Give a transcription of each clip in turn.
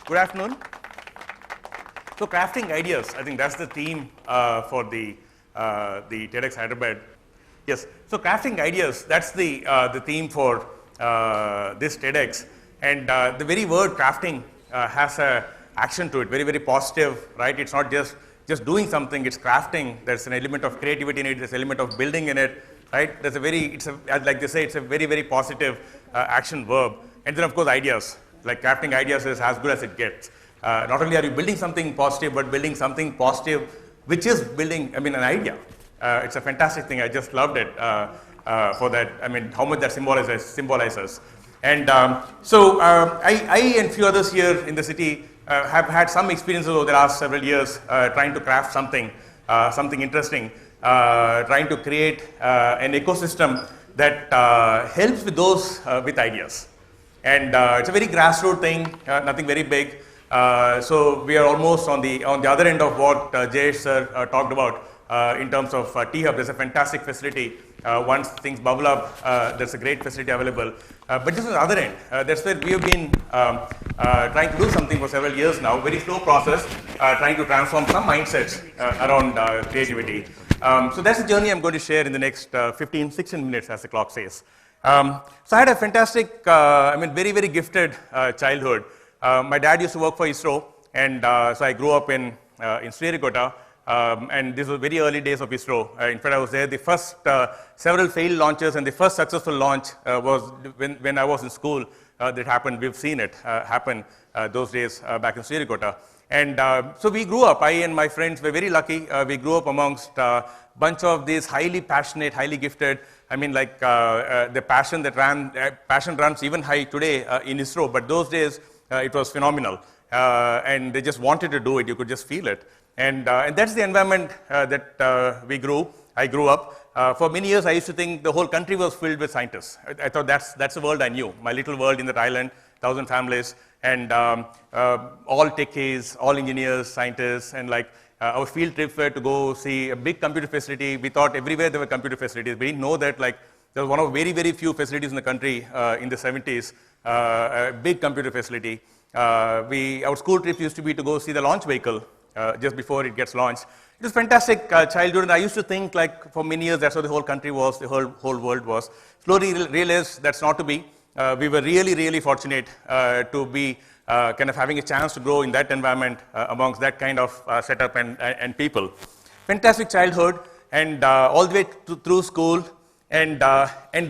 Good afternoon. So crafting ideas, I think that's the theme for the TEDx Hyderabad. Yes, so crafting ideas, that's the theme for this TEDx. And the very word crafting has a action to it, very, very positive, right? It's not just doing something, it's crafting. There's an element of creativity in it, there's an element of building in it, right? There's like they say, it's a very, very positive action verb. And then of course ideas, like crafting ideas is as good as it gets. Not only are you building something positive, but building something positive, which is building, an idea. It's a fantastic thing. I just loved it for that. How much that symbolizes. And so I and few others here in the city have had some experiences over the last several years trying to craft something interesting, trying to create an ecosystem that helps with those with ideas. And it's a very grassroots thing, nothing very big. So we are almost on the other end of what Jayesh sir talked about in terms of T-Hub. There's a fantastic facility. Once things bubble up, there's a great facility available. But this is the other end. That's where we have been trying to do something for several years now. Very slow process, trying to transform some mindsets around creativity. So that's the journey I'm going to share in the next 15, 16 minutes, as the clock says. So I had a fantastic, very, very gifted childhood. My dad used to work for ISRO, and so I grew up in Sririkota, and these were very early days of ISRO. In fact, I was there. The first several failed launches, and the first successful launch was when I was in school. That happened. We've seen it happen those days back in Sririkota. And so we grew up. I and my friends were very lucky. We grew up amongst a bunch of these highly passionate, highly gifted. The passion runs even high today in ISRO, but those days it was phenomenal. And they just wanted to do it. You could just feel it. And that's the environment that I grew up. For many years, I used to think the whole country was filled with scientists. I thought that's the world I knew. My little world in that island, 1,000 families, and all techies, all engineers, scientists, and our field trips were to go see a big computer facility. We thought everywhere there were computer facilities. We didn't know that there was one of very, very few facilities in the country in the 70s, a big computer facility. Our school trip used to be to go see the launch vehicle just before it gets launched. It was fantastic childhood, and I used to think for many years that's how the whole country was, the whole world was. Slowly realized that's not to be. We were really, really fortunate to be kind of having a chance to grow in that environment amongst that kind of setup and people. Fantastic childhood, and all the way through school, and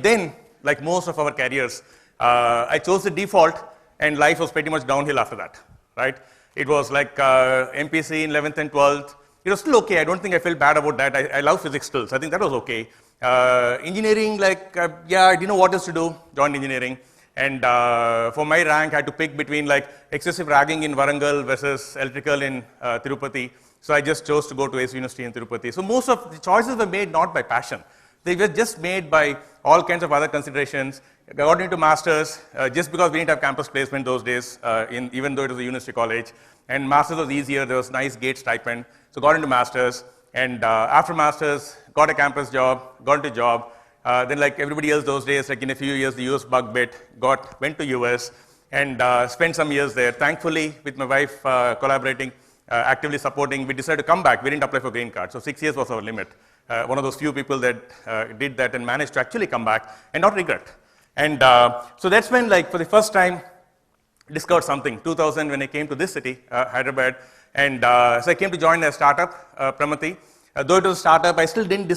then, like most of our careers, I chose the default, and life was pretty much downhill after that, right? It was like MPC in 11th and 12th. It was still okay. I don't think I felt bad about that. I love physics still, so I think that was okay. Engineering, I didn't know what else to do, joined engineering. And for my rank, I had to pick between excessive ragging in Warangal versus electrical in Tirupati. So I just chose to go to ACE University in Tirupati. So most of the choices were made not by passion. They were just made by all kinds of other considerations. I got into masters just because we didn't have campus placement those days, even though it was a university college. And masters was easier. There was nice gate stipend. So got into masters. And after masters, got a campus job, got into job. Then like everybody else those days, in a few years, the US bug bit, went to US and spent some years there. Thankfully, with my wife collaborating, actively supporting, we decided to come back. We didn't apply for green card, so 6 years was our limit. One of those few people that did that and managed to actually come back and not regret. And so that's when, for the first time, discovered something. 2000, when I came to this city, Hyderabad, and so I came to join a startup, Pramati. Though it was a startup, I still didn't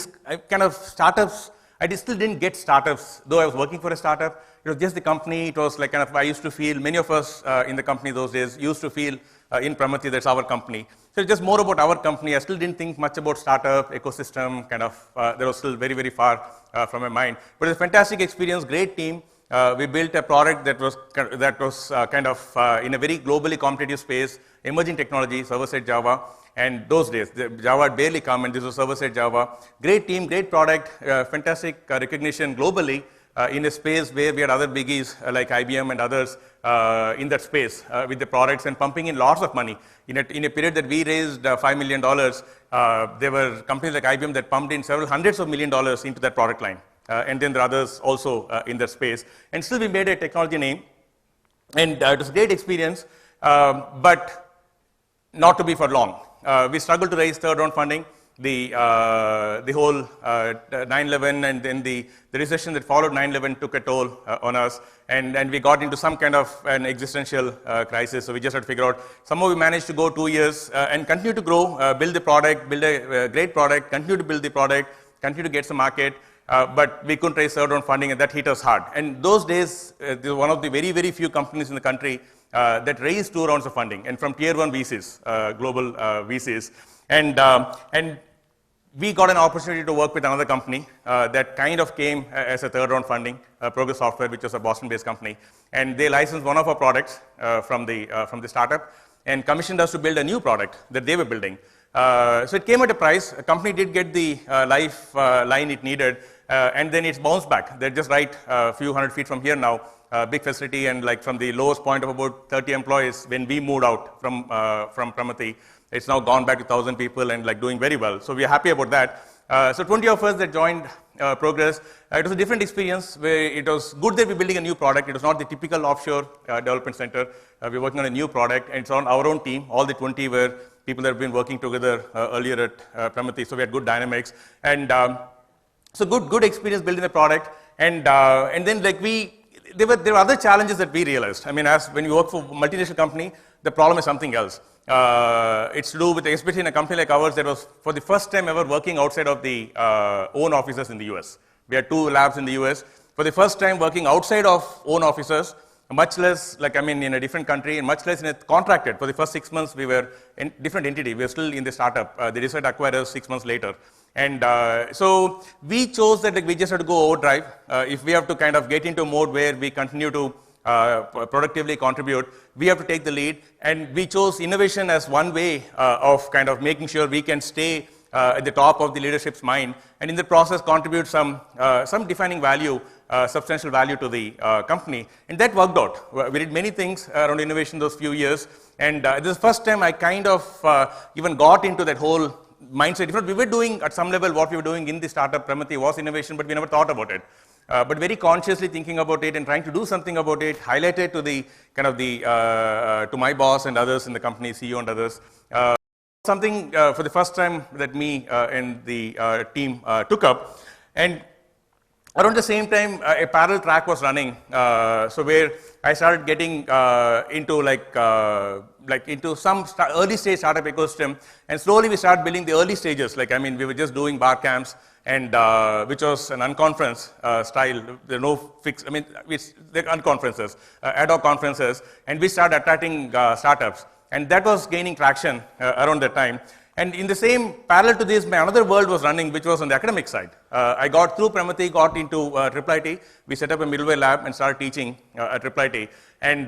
get startups, though I was working for a startup. It was just the company. It was I used to feel, many of us in the company those days used to feel in Pramati, that's our company. So it's just more about our company. I still didn't think much about startup, ecosystem, that was still very, very far from my mind. But it was a fantastic experience, great team. We built a product that was in a very globally competitive space, emerging technology, server-side Java. And those days, Java had barely come, and this was server-side Java. Great team, great product, fantastic recognition globally in a space where we had other biggies like IBM and others in that space with the products and pumping in lots of money. In a period that we raised $5 million, there were companies like IBM that pumped in several hundreds of $1 million into that product line. And then there are others also in that space. And still we made a technology name. And it was a great experience. but not to be for long. We struggled to raise third round funding. The whole 9/11 and then the recession that followed 9/11 took a toll on us, and we got into some kind of an existential crisis. So we just had to figure out. Somehow we managed to go 2 years and continue to grow, build the product, build a great product, continue to build the product, continue to get some market, but we couldn't raise third round funding, and that hit us hard. And those days, they were one of the very, very few companies in the country that raised 2 rounds of funding, and from tier 1 VCs, global VCs. And we got an opportunity to work with another company that kind of came as a third round funding, Progress Software, which was a Boston-based company. And they licensed one of our products from the startup and commissioned us to build a new product that they were building. So it came at a price. A company did get the lifeline it needed, and then it's bounced back. They're just right a few hundred feet from here now. Big facility, and like from the lowest point of about 30 employees when we moved out from Pramati, it's now gone back to 1,000 people and like doing very well. So we are happy about that. So 20 of us that joined Progress, it was a different experience where it was good that we're building a new product. It was not the typical offshore development center. We're working on a new product, and it's on our own team. All the 20 were people that have been working together earlier at Pramati, so we had good dynamics. And so good experience building the product. And then like there were other challenges that we realized. I mean, as when you work for a multinational company, the problem is something else. It's to do with, especially in a company like ours, that was for the first time ever working outside of the own offices in the US. We had 2 labs in the US. For the first time working outside of own offices, much less, like, I mean, in a different country, and much less in a contracted. For the first 6 months, we were in different entity. We were still in the startup. They decided to acquire us 6 months later. And so we chose that like, we just have to go overdrive. If we have to kind of get into a mode where we continue to productively contribute, we have to take the lead. And we chose innovation as one way of kind of making sure we can stay at the top of the leadership's mind, and in the process contribute some defining value, substantial value to the company. And that worked out. We did many things around innovation those few years. And this is the first time I kind of even got into that whole mindset. We were doing at some level what we were doing in the startup Pramati was innovation, but we never thought about it. But very consciously thinking about it and trying to do something about it, highlighted to the kind of the to my boss and others in the company, CEO and others. Something for the first time that me and the team took up. And around the same time, a parallel track was running. So where I started getting into into some early stage startup ecosystem, and slowly we started building the early stages. Like, I mean, we were just doing bar camps, and which was an unconference style. There are no fixed, I mean, they're unconferences, ad hoc conferences, and we started attracting startups. And that was gaining traction around that time. And in the same parallel to this, my another world was running, which was on the academic side. I got through Pramati, got into TEEIT. We set up a middleware lab and started teaching at TEEIT. And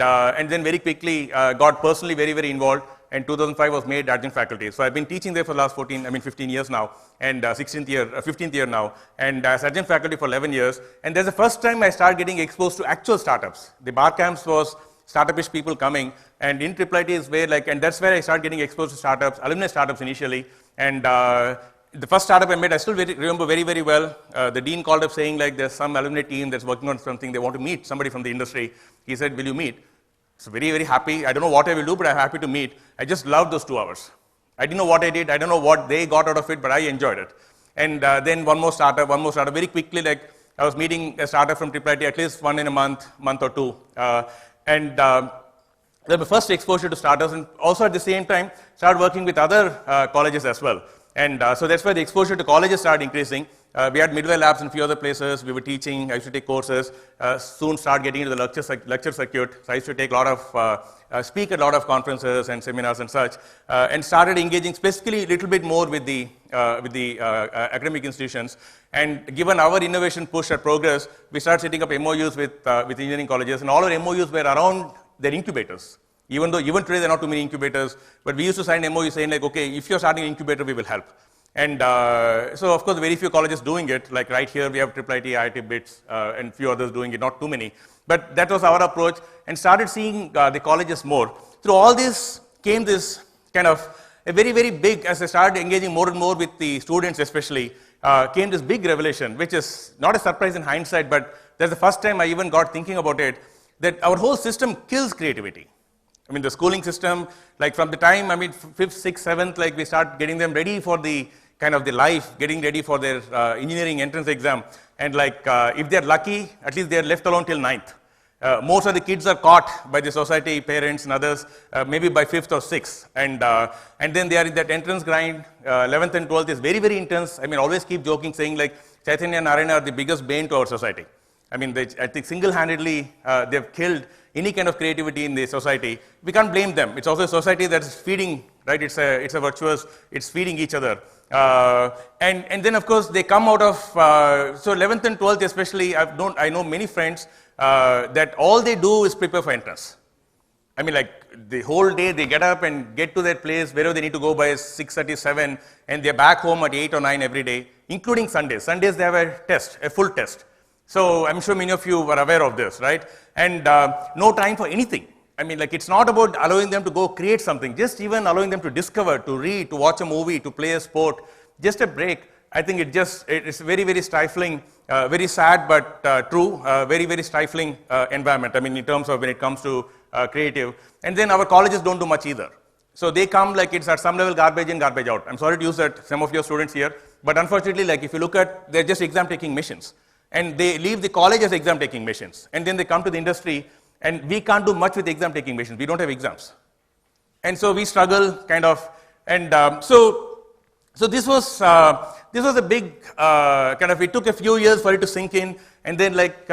then very quickly got personally very, very involved. And 2005 was made adjunct faculty. So I've been teaching there for the last 15 years now, and 15th year now, and as adjunct faculty for 11 years. And that's the first time I started getting exposed to actual startups. The bar camps was startup-ish people coming, and in TEEIT is where and that's where I started getting exposed to startups, alumni startups initially. And the first startup I made, I still remember very, very well. The dean called up saying there's some alumni team that's working on something, they want to meet somebody from the industry. He said, will you meet? So very, very happy. I don't know what I will do, but I'm happy to meet. I just loved those 2 hours. I didn't know what I did. I don't know what they got out of it, but I enjoyed it. And then one more startup. Very quickly, I was meeting a startup from TEEIT, at least one in a month or two. And that was my first exposure to startups, and also at the same time, started working with other colleges as well. And so that's where the exposure to colleges started increasing. We had middleware labs in a few other places. We were teaching. I used to take courses. Soon started getting into the lecture circuit. So I used to take a lot of, speak at a lot of conferences and seminars and such, and started engaging specifically a little bit more with the academic institutions. And given our innovation push at Progress, we started setting up MOUs with engineering colleges, and all our MOUs were around their incubators. Even today there are not too many incubators, but we used to sign MOU saying okay, if you're starting an incubator, we will help. And so of course, very few colleges doing it. Like right here, we have TEEIT, IIT BITS, and few others doing it, not too many. But that was our approach, and started seeing the colleges more. Through all this came this kind of a very, very big, as I started engaging more and more with the students especially, came this big revelation, which is not a surprise in hindsight, but that's the first time I even got thinking about it, that our whole system kills creativity. I mean, the schooling system, like from the time, I mean, 5th, 6th, 7th, like we start getting them ready for the kind of the life, getting ready for their engineering entrance exam. And like, if they're lucky, at least they're left alone till 9th. Most of the kids are caught by the society, parents and others, maybe by 5th or 6th. And then they are in that entrance grind. 11th and 12th is very, very intense. I mean, always keep joking, saying like, Chaitanya and Narayana are the biggest bane to our society. I mean, I think single-handedly, they've killed any kind of creativity in the society. We can't blame them. It's also a society that's feeding, right? It's a virtuous, it's feeding each other. And then, of course, they come out of, so 11th and 12th especially, I know many friends that all they do is prepare for entrance. I mean, like, the whole day they get up and get to their place, wherever they need to go by 6:30, 7, and they're back home at 8 or 9 every day, including Sundays. Sundays, they have a test, a full test. So I'm sure many of you are aware of this, right? And no time for anything. I mean, like, it's not about allowing them to go create something, just even allowing them to discover, to read, to watch a movie, to play a sport, just a break. I think it's very, very stifling, very sad but true, very, very stifling environment, I mean, in terms of when it comes to creative. And then our colleges don't do much either. So they come like it's at some level garbage in, garbage out. I'm sorry to use that, some of your students here, but unfortunately, like, if you look at, they're just exam-taking machines. And they leave the college as exam-taking machines. And then they come to the industry, and we can't do much with exam-taking machines. We don't have exams. And so we struggle, kind of. And so this was a big, kind of, it took a few years for it to sink in. And then, like,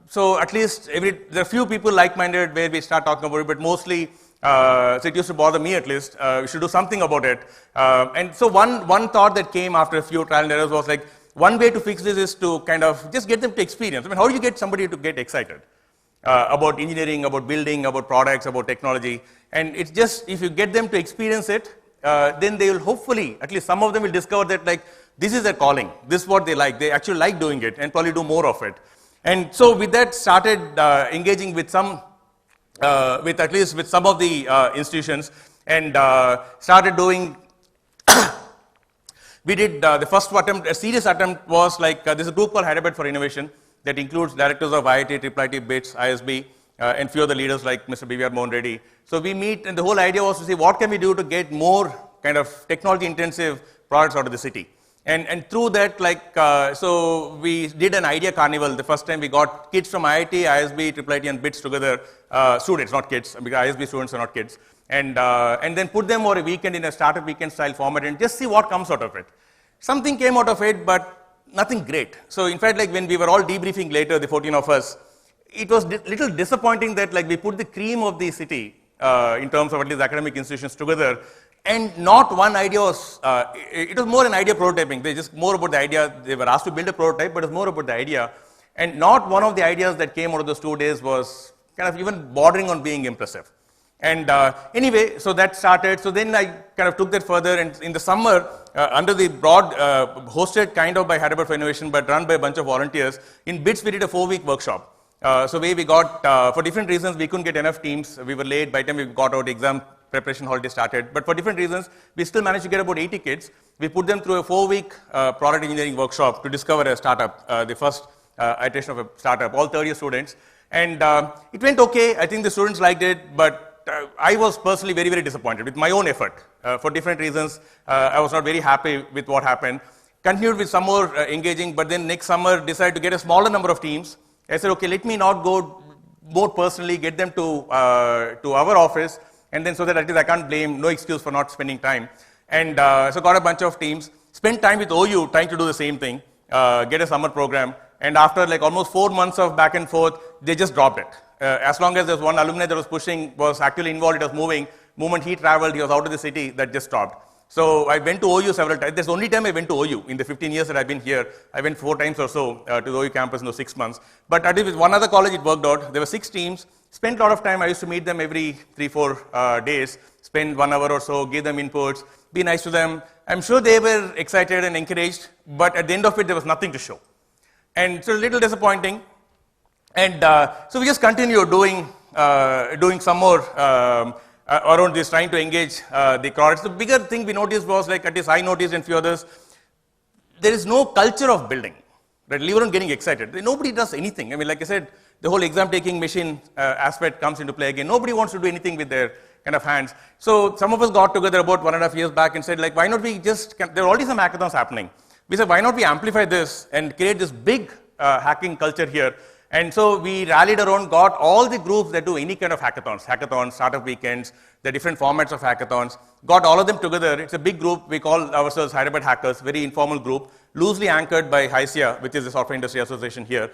so at least there are a few people like-minded where we start talking about it, but mostly, so it used to bother me at least, we should do something about it. And so one thought that came after a few trial and errors was like, one way to fix this is to kind of just get them to experience. I mean, how do you get somebody to get excited about engineering, about building, about products, about technology? And it's just, if you get them to experience it, then they will hopefully, at least some of them will discover that, like, this is their calling. This is what they like. They actually like doing it and probably do more of it. And so with that, started engaging with some, at least with some of the institutions, and started doing. We did the first attempt, a serious attempt was like, there's a group called Hyderabad for Innovation that includes directors of IIT, IIIT, BITS, ISB, and few other leaders like Mr. B.V.R. Mohan Reddy. So we meet, and the whole idea was to see what can we do to get more kind of technology-intensive products out of the city. And through that, like, so we did an idea carnival. The first time we got kids from IIT, ISB, IIIT, and BITS together, students, not kids, because ISB students are not kids. And then put them over a weekend in a startup weekend style format and just see what comes out of it. Something came out of it, but nothing great. So in fact, like, when we were all debriefing later, the 14 of us, it was little disappointing that, like, we put the cream of the city in terms of at least academic institutions together, and not one idea was, it was more an idea prototyping. They just more about the idea. They were asked to build a prototype, but it was more about the idea. And not one of the ideas that came out of those 2 days was kind of even bordering on being impressive. And anyway, so that started. So then I kind of took that further, and in the summer, under the broad, hosted kind of by Hyderabad for Innovation, but run by a bunch of volunteers, in BITS we did a 4-week workshop. So we got, for different reasons, we couldn't get enough teams. We were late by the time we got out, exam preparation holiday started. But for different reasons, we still managed to get about 80 kids. We put them through a 4-week product engineering workshop to discover a startup, the first iteration of a startup, all 30 students. And it went okay. I think the students liked it, but I was personally very, very disappointed with my own effort. For different reasons, I was not very happy with what happened. Continued with some more engaging, but then next summer decided to get a smaller number of teams. I said, okay, let me not go more personally, get them to our office, and then so that at least I can't blame, no excuse for not spending time. And so got a bunch of teams, spent time with OU trying to do the same thing, get a summer program, and after like almost 4 months of back and forth, they just dropped it. As long as there's one alumni that was pushing, was actually involved, it was moving. Moment he traveled, he was out of the city, that just stopped. So I went to OU several times. That's the only time I went to OU in the 15 years that I've been here. I went 4 times or so to the OU campus in those 6 months. But at least with one other college, it worked out. There were 6 teams. Spent a lot of time. I used to meet them every 3-4 days. Spend 1 hour or so, give them inputs, be nice to them. I'm sure they were excited and encouraged, but at the end of it, there was nothing to show. And so a little disappointing. And so we just continued doing some more around this, trying to engage the crowds. The bigger thing we noticed was, like, at least I noticed and few others, there is no culture of building, right? Leave alone getting excited. Nobody does anything. I mean, like I said, the whole exam taking machine aspect comes into play again. Nobody wants to do anything with their kind of hands. So some of us got together about 1.5 years back and said, like, why not we just, there are already some hackathons happening. We said, why not we amplify this and create this big hacking culture here. And so we rallied around, got all the groups that do any kind of hackathons, startup weekends, the different formats of hackathons, got all of them together. It's a big group. We call ourselves Hyderabad Hackers, very informal group, loosely anchored by HISIA, which is the Software Industry Association here.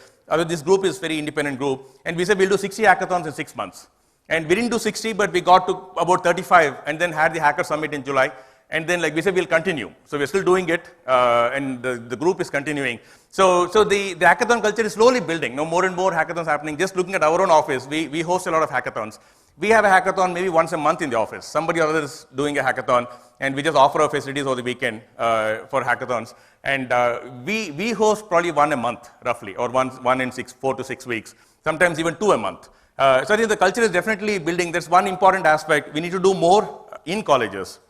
This group is very independent group. And we said we'll do 60 hackathons in 6 months. And we didn't do 60, but we got to about 35 and then had the Hacker Summit in July. And then, like we said, we'll continue. So we're still doing it, and the group is continuing. So the hackathon culture is slowly building. Now more and more hackathons happening. Just looking at our own office, we host a lot of hackathons. We have a hackathon maybe once a month in the office. Somebody or other is doing a hackathon, and we just offer our facilities over the weekend for hackathons. And we host probably one a month, roughly, or one in 4 to 6 weeks, sometimes even 2 a month. So I think the culture is definitely building. There's one important aspect. We need to do more in colleges.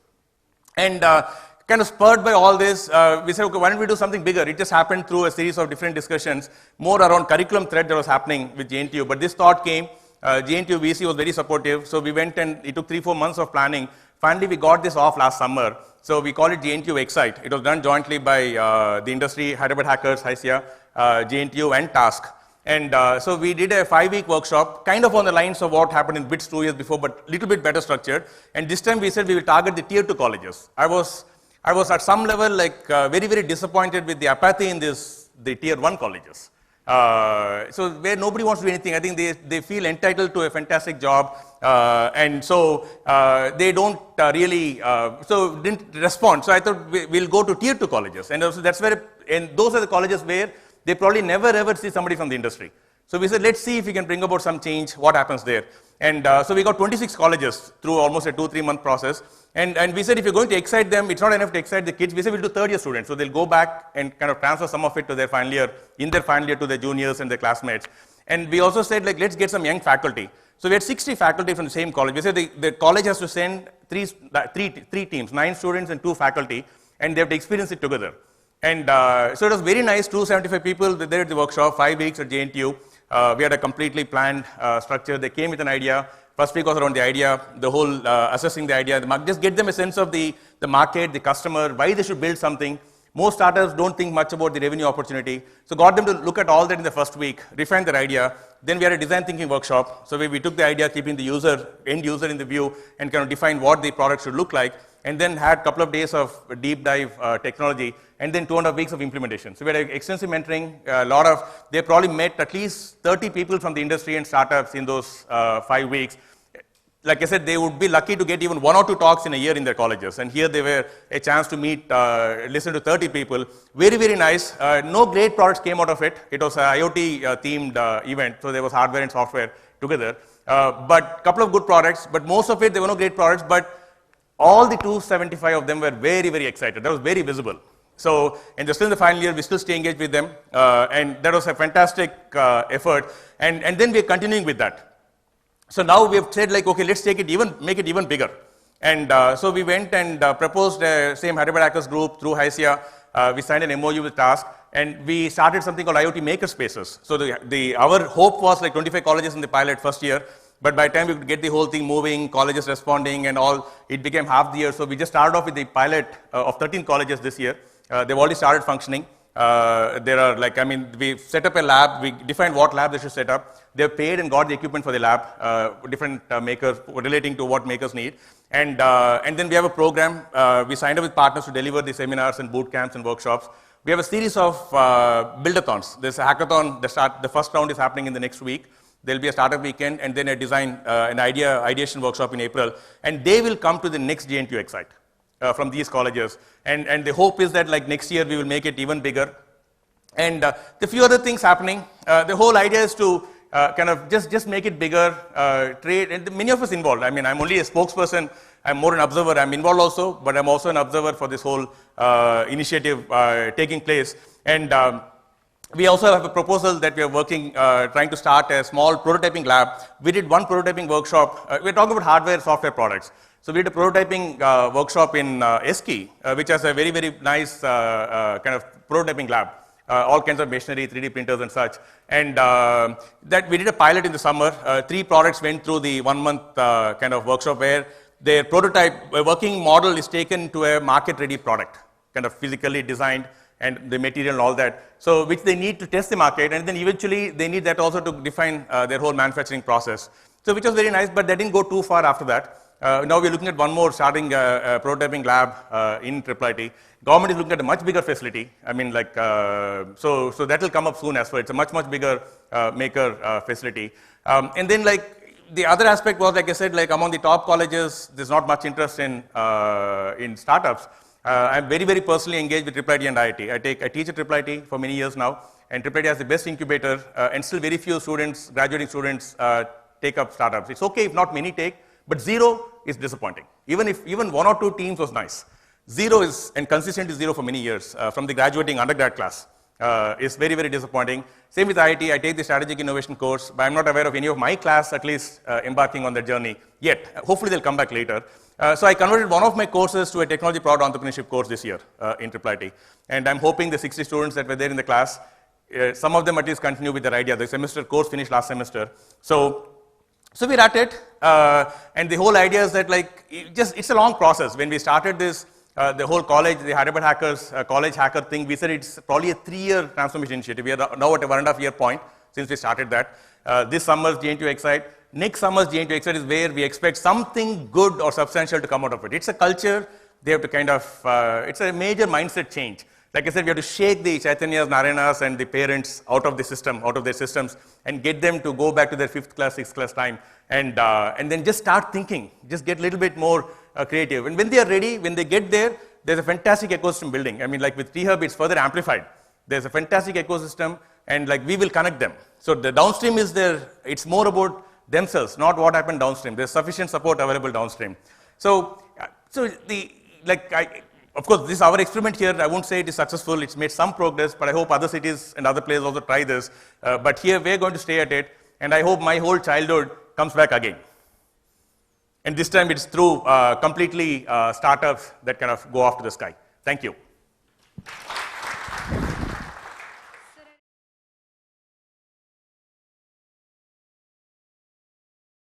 And kind of spurred by all this, we said, okay, why don't we do something bigger? It just happened through a series of different discussions, more around curriculum thread that was happening with JNTU. But this thought came, JNTU VC was very supportive, so we went and it took 3-4 months of planning. Finally, we got this off last summer. So we call it JNTU It was done jointly by the industry, Hyderabad Hackers, HISIA, JNTU, and Task. And so we did a 5-week workshop, kind of on the lines of what happened in BITS 2 years before, but a little bit better structured. And this time we said we will target the tier 2 colleges. I was at some level like very, very disappointed with the apathy in the tier 1 colleges. So where nobody wants to do anything, I think they feel entitled to a fantastic job. And so they don't really, so didn't respond. So I thought we'll go to tier 2 colleges. And also that's where, and those are the colleges where they probably never ever see somebody from the industry. So we said, let's see if we can bring about some change, what happens there. And so we got 26 colleges through almost a 2-3 month process. And we said, if you're going to excite them, it's not enough to excite the kids. We said, we'll do third year students. So they'll go back and kind of transfer some of it to their final year, in their final year to their juniors and their classmates. And we also said, like, let's get some young faculty. So we had 60 faculty from the same college. We said the college has to send three teams, 9 students and 2 faculty, and they have to experience it together. And so it was very nice, 275 people there at the workshop, 5 weeks at JNTU. We had a completely planned structure. They came with an idea. First week was around the idea, the whole assessing the idea, just get them a sense of the market, the customer, why they should build something. Most startups don't think much about the revenue opportunity. So got them to look at all that in the first week, refine their idea. Then we had a design thinking workshop. So we took the idea, keeping the end user in the view, and kind of defined what the product should look like. And then had a couple of days of deep dive technology, and then 2.5 weeks of implementation. So we had extensive mentoring, they probably met at least 30 people from the industry and startups in those 5 weeks. Like I said, they would be lucky to get even 1 or 2 talks in a year in their colleges. And here they were a chance to meet, listen to 30 people. Very, very nice. No great products came out of it. It was an IoT themed event, so there was hardware and software together. But a couple of good products, but most of it, there were no great products, but all the 275 of them were very, very excited. That was very visible. So, and they're still in the final year, we still stay engaged with them. And that was a fantastic effort. And then we're continuing with that. So now we have said, like, okay, let's make it even bigger. And so we went and proposed the same Hyderabad Hackers group through HISIA. We signed an MOU with Task, and we started something called IoT Maker Spaces. So our hope was like 25 colleges in the pilot first year, but by the time we could get the whole thing moving, colleges responding and all, it became half the year. So we just started off with the pilot of 13 colleges this year. They've already started functioning. We set up a lab, we defined what lab they should set up. They've paid and got the equipment for the lab, different makers relating to what makers need. And then we have a program, we signed up with partners to deliver the seminars and boot camps and workshops. We have a series of build-a-thons. There's a hackathon, the first round is happening in the next week. There'll be a startup weekend and then a design, ideation workshop in April. And they will come to the next JNTU from these colleges. And the hope is that like next year we will make it even bigger. And the few other things happening. The whole idea is to kind of just make it bigger, trade, and many of us involved. I mean, I'm only a spokesperson. I'm more an observer. I'm involved also, but I'm also an observer for this whole initiative taking place. And we also have a proposal that we are working, trying to start a small prototyping lab. We did one prototyping workshop. We're talking about hardware, software products. So we did a prototyping workshop in Eski, which has a very, very nice kind of prototyping lab. all kinds of machinery, 3D printers and such. And that we did a pilot in the summer. 3 products went through the 1-month kind of workshop where their prototype working model is taken to a market-ready product, kind of physically designed and the material and all that. So which they need to test the market, and then eventually they need that also to define their whole manufacturing process. So which was very nice, but that didn't go too far after that. Now we're looking at one more starting prototyping lab in IIIT. Government is looking at a much bigger facility. I mean, like, so that will come up soon as well. It's a much bigger maker facility. And then like the other aspect was, like I said, like among the top colleges, there's not much interest in startups. I'm very personally engaged with IIIT and IIT. I teach at IIIT for many years now, and IIIT has the best incubator, and still very few students, graduating students, take up startups. It's okay if not many take, but 0 is disappointing. Even 1 or 2 teams was nice. 0 is, and consistently 0 for many years, from the graduating undergrad class, is very disappointing. Same with IIT, I take the strategic innovation course, but I'm not aware of any of my class at least embarking on that journey yet. Hopefully they'll come back later. So I converted one of my courses to a technology product entrepreneurship course this year in IIIT. And I'm hoping the 60 students that were there in the class, some of them at least continue with their idea. The semester course finished last semester. So we're at it, and the whole idea is that like, it's a long process. When we started this, the whole college, the Hyderabad Hackers college hacker thing, we said it's probably a 3-year transformation initiative. We are now at a 1.5-year point since we started that. This summer's TEDxIITHyderabad. Next summer's TEDxIITHyderabad is where we expect something good or substantial to come out of it. It's a culture. They have to kind of, it's a major mindset change. Like I said, we have to shake the Chaitanyas, Narayanas, and the parents out of the system, out of their systems, and get them to go back to their 5th class, 6th class time, and then just start thinking, just get a little bit more creative. And when they are ready, when they get there, there's a fantastic ecosystem building. I mean, like with T-Hub, it's further amplified. There's a fantastic ecosystem, and like we will connect them. So the downstream is there. It's more about themselves, not what happened downstream. There's sufficient support available downstream. So of course, this is our experiment here. I won't say it is successful. It's made some progress, but I hope other cities and other places also try this. But here, we're going to stay at it, and I hope my whole childhood comes back again. And this time, it's through completely startups that kind of go off to the sky. Thank you.